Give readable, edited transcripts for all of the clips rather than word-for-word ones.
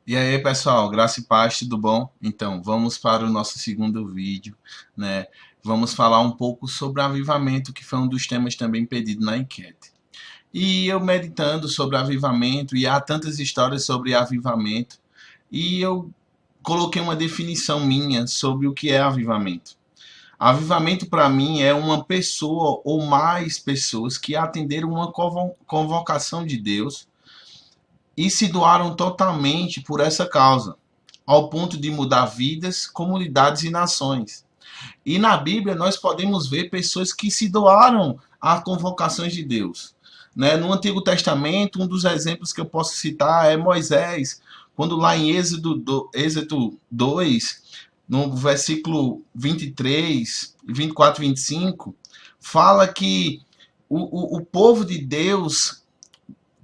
E aí, pessoal, graça e paz, tudo bom? Então, vamos para o nosso segundo vídeo, né? Vamos falar um pouco sobre avivamento, que foi um dos temas também pedido na enquete. E eu meditando sobre avivamento, e há tantas histórias sobre avivamento, e eu coloquei uma definição minha sobre o que é avivamento. Avivamento para mim é uma pessoa ou mais pessoas que atenderam uma convocação de Deus e se doaram totalmente por essa causa, ao ponto de mudar vidas, comunidades e nações. E na Bíblia nós podemos ver pessoas que se doaram a convocações de Deus. Né? No Antigo Testamento, um dos exemplos que eu posso citar é Moisés, quando lá em Êxodo 2, no versículo 23, 24 e 25, fala que o povo de Deus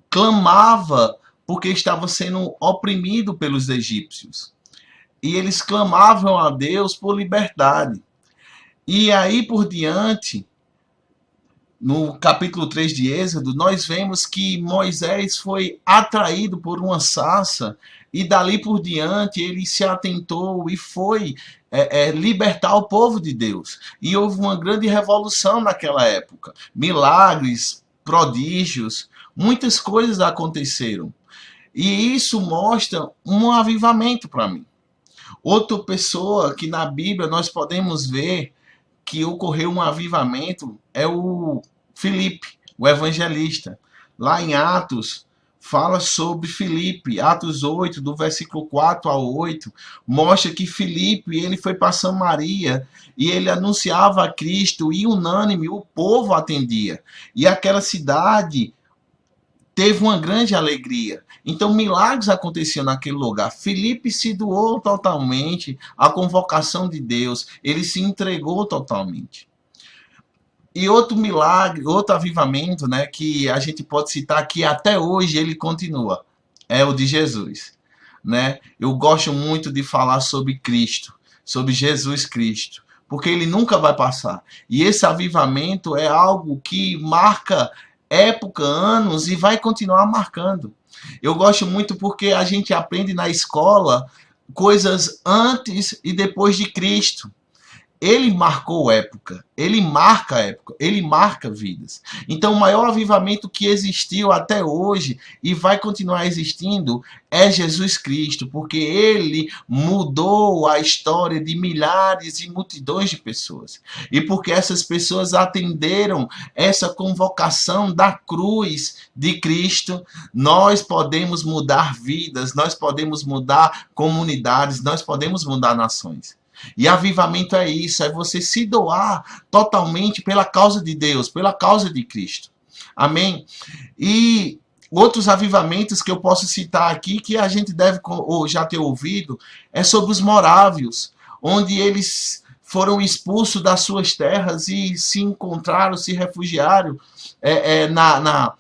clamava porque estava sendo oprimido pelos egípcios. E eles clamavam a Deus por liberdade. E aí por diante, no capítulo 3 de Êxodo, nós vemos que Moisés foi atraído por uma sarça e dali por diante ele se atentou e foi libertar o povo de Deus. E houve uma grande revolução naquela época. Milagres, prodígios, muitas coisas aconteceram. E isso mostra um avivamento para mim. Outra pessoa que na Bíblia nós podemos ver que ocorreu um avivamento é o Filipe, o evangelista. Lá em Atos, fala sobre Filipe, Atos 8, do versículo 4 ao 8, mostra que Filipe, ele foi para Samaria e ele anunciava a Cristo e unânime o povo atendia. E aquela cidade teve uma grande alegria. Então, milagres aconteciam naquele lugar. Filipe se doou totalmente à convocação de Deus. Ele se entregou totalmente. E outro milagre, outro avivamento, né, que a gente pode citar que até hoje ele continua, é o de Jesus, né? Eu gosto muito de falar sobre Cristo, sobre Jesus Cristo, porque ele nunca vai passar. E esse avivamento é algo que marca época, anos e vai continuar marcando. Eu gosto muito porque a gente aprende na escola coisas antes e depois de Cristo. Ele marcou época, ele marca época, ele marca vidas. Então, o maior avivamento que existiu até hoje e vai continuar existindo é Jesus Cristo, porque ele mudou a história de milhares e multidões de pessoas. E porque essas pessoas atenderam essa convocação da cruz de Cristo, nós podemos mudar vidas, nós podemos mudar comunidades, nós podemos mudar nações. E avivamento é isso, é você se doar totalmente pela causa de Deus, pela causa de Cristo. Amém? E outros avivamentos que eu posso citar aqui, que a gente deve ou já ter ouvido, é sobre os morávios, onde eles foram expulsos das suas terras e se encontraram, se refugiaram na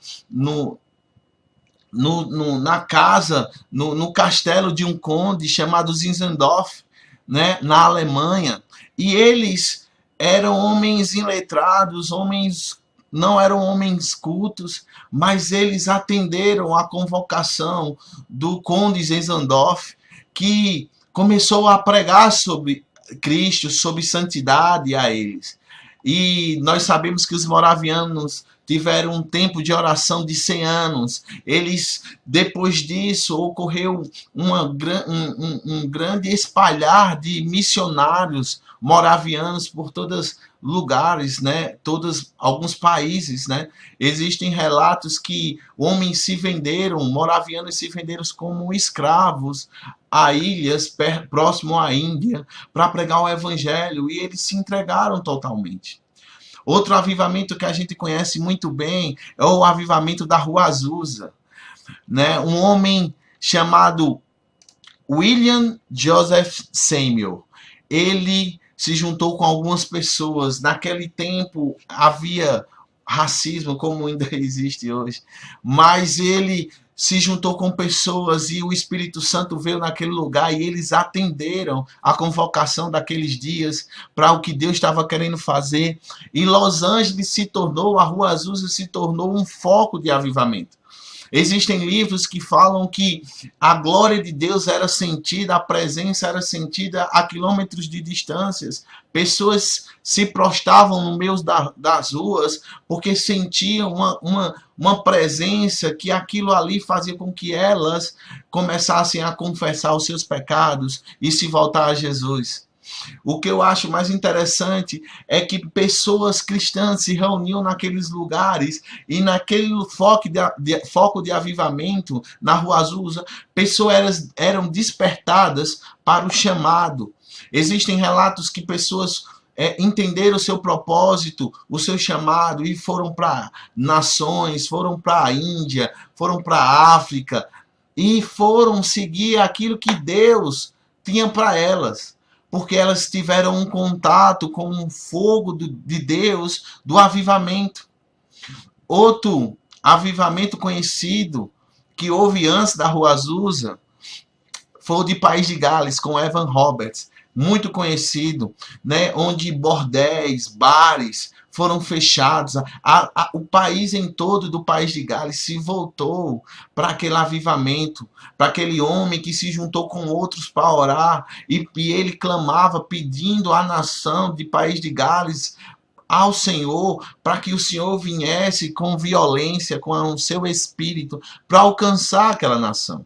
casa, no castelo de um conde chamado Zinzendorf, né, na Alemanha, e eles eram homens iletrados, homens não eram homens cultos, mas eles atenderam à convocação do conde Zinzendorf, que começou a pregar sobre Cristo, sobre santidade a eles. E nós sabemos que os moravianos tiveram um tempo de oração de 100 anos. Eles, depois disso, ocorreu um grande espalhar de missionários moravianos por todos lugares, né? Alguns países, né? Existem relatos que homens se venderam, moravianos se venderam como escravos a ilhas próximo à Índia para pregar o evangelho e eles se entregaram totalmente. Outro avivamento que a gente conhece muito bem é o avivamento da Rua Azusa, né? Um homem chamado William Joseph Samuel. Ele se juntou com algumas pessoas. Naquele tempo havia racismo, como ainda existe hoje, mas ele se juntou com pessoas e o Espírito Santo veio naquele lugar e eles atenderam a convocação daqueles dias para o que Deus estava querendo fazer. E Los Angeles se tornou, a Rua Azul se tornou um foco de avivamento. Existem livros que falam que a glória de Deus era sentida, a presença era sentida a quilômetros de distâncias. Pessoas se prostravam no meio das ruas porque sentiam uma presença que aquilo ali fazia com que elas começassem a confessar os seus pecados e se voltar a Jesus. O que eu acho mais interessante é que pessoas cristãs se reuniam naqueles lugares e naquele foco de avivamento na Rua Azusa, pessoas eram despertadas para o chamado. Existem relatos que pessoas entenderam o seu propósito, o seu chamado e foram para nações, foram para a Índia, foram para a África e foram seguir aquilo que Deus tinha para elas, porque elas tiveram um contato com o fogo de Deus, do avivamento. Outro avivamento conhecido que houve antes da Rua Azusa foi o de País de Gales, com Evan Roberts, muito conhecido, né, onde bordéis, bares foram fechados. O país em todo do País de Gales se voltou para aquele avivamento, para aquele homem que se juntou com outros para orar, e ele clamava pedindo à nação de País de Gales ao Senhor, para que o Senhor viesse com violência, com o seu espírito, para alcançar aquela nação.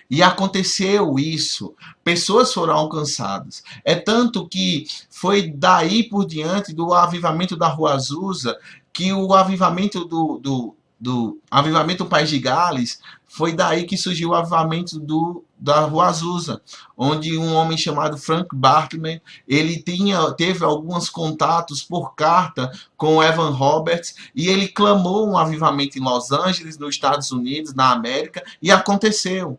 E aconteceu isso, pessoas foram alcançadas. É tanto que foi daí por diante do avivamento da Rua Azusa que o avivamento do avivamento do País de Gales, foi daí que surgiu o avivamento da Rua Azusa, onde um homem chamado Frank Bartman, ele teve alguns contatos por carta com Evan Roberts, e ele clamou um avivamento em Los Angeles, nos Estados Unidos, na América, e aconteceu.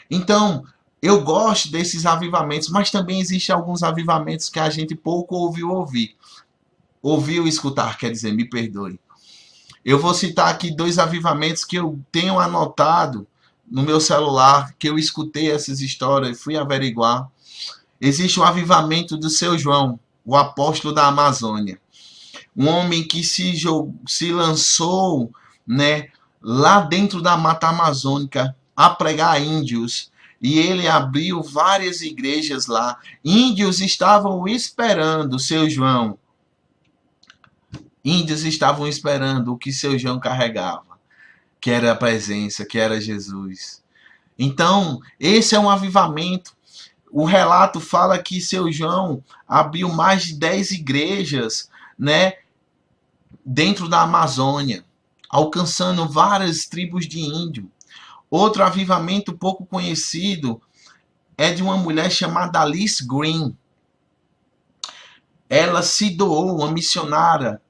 Então, eu gosto desses avivamentos, mas também existem alguns avivamentos que a gente pouco ouviu escutar, quer dizer, me perdoe. Eu vou citar aqui 2 avivamentos que eu tenho anotado no meu celular, que eu escutei essas histórias, fui averiguar. Existe o avivamento do Seu João, o apóstolo da Amazônia. Um homem que se lançou, né, lá dentro da Mata Amazônica, a pregar a índios, e ele abriu várias igrejas lá. Índios estavam esperando Seu João. Índios estavam esperando o que Seu João carregava, que era a presença, que era Jesus. Então, esse é um avivamento. O relato fala que Seu João abriu mais de 10 igrejas, né, dentro da Amazônia, alcançando várias tribos de índio. Outro avivamento pouco conhecido é de uma mulher chamada Alice Green. Ela se doou, uma missionária,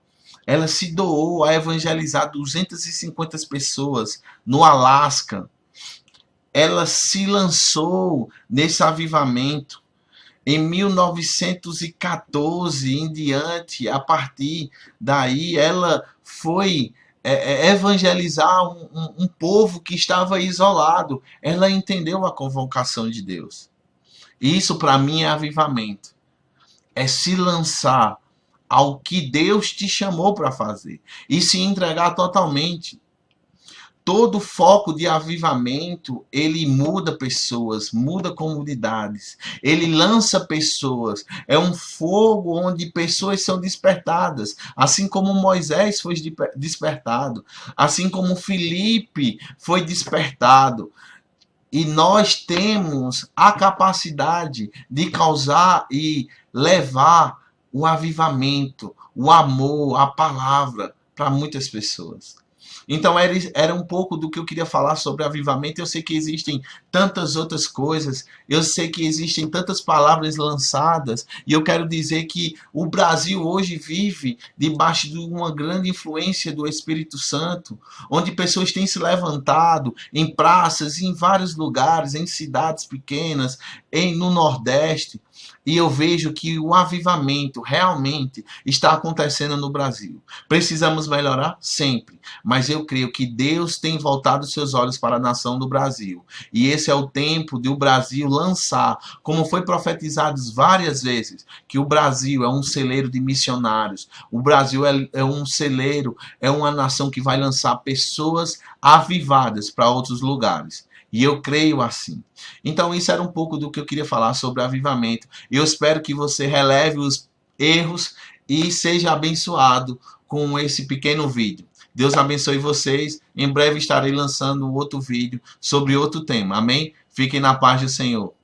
ela se doou a evangelizar 250 pessoas no Alasca. Ela se lançou nesse avivamento. Em 1914 em diante, a partir daí, ela foi evangelizar um povo que estava isolado. Ela entendeu a convocação de Deus. Isso para mim é avivamento. É se lançar ao que Deus te chamou para fazer e se entregar totalmente. Todo foco de avivamento, ele muda pessoas, muda comunidades, ele lança pessoas. É um fogo onde pessoas são despertadas, assim como Moisés foi despertado, assim como Filipe foi despertado. E nós temos a capacidade de causar e levar o avivamento, o amor, a palavra para muitas pessoas. Então era um pouco do que eu queria falar sobre avivamento. Eu sei que existem tantas outras coisas, eu sei que existem tantas palavras lançadas, e eu quero dizer que o Brasil hoje vive debaixo de uma grande influência do Espírito Santo, onde pessoas têm se levantado em praças, em vários lugares, em cidades pequenas, no Nordeste, E eu vejo que o avivamento realmente está acontecendo no Brasil. Precisamos melhorar? Sempre. Mas eu creio que Deus tem voltado seus olhos para a nação do Brasil. E esse é o tempo de o Brasil lançar, como foi profetizado várias vezes, que o Brasil é um celeiro de missionários. O Brasil é um celeiro, é uma nação que vai lançar pessoas avivadas para outros lugares. E eu creio assim. Então, isso era um pouco do que eu queria falar sobre avivamento. Eu espero que você releve os erros e seja abençoado com esse pequeno vídeo. Deus abençoe vocês. Em breve estarei lançando outro vídeo sobre outro tema. Amém? Fiquem na paz do Senhor.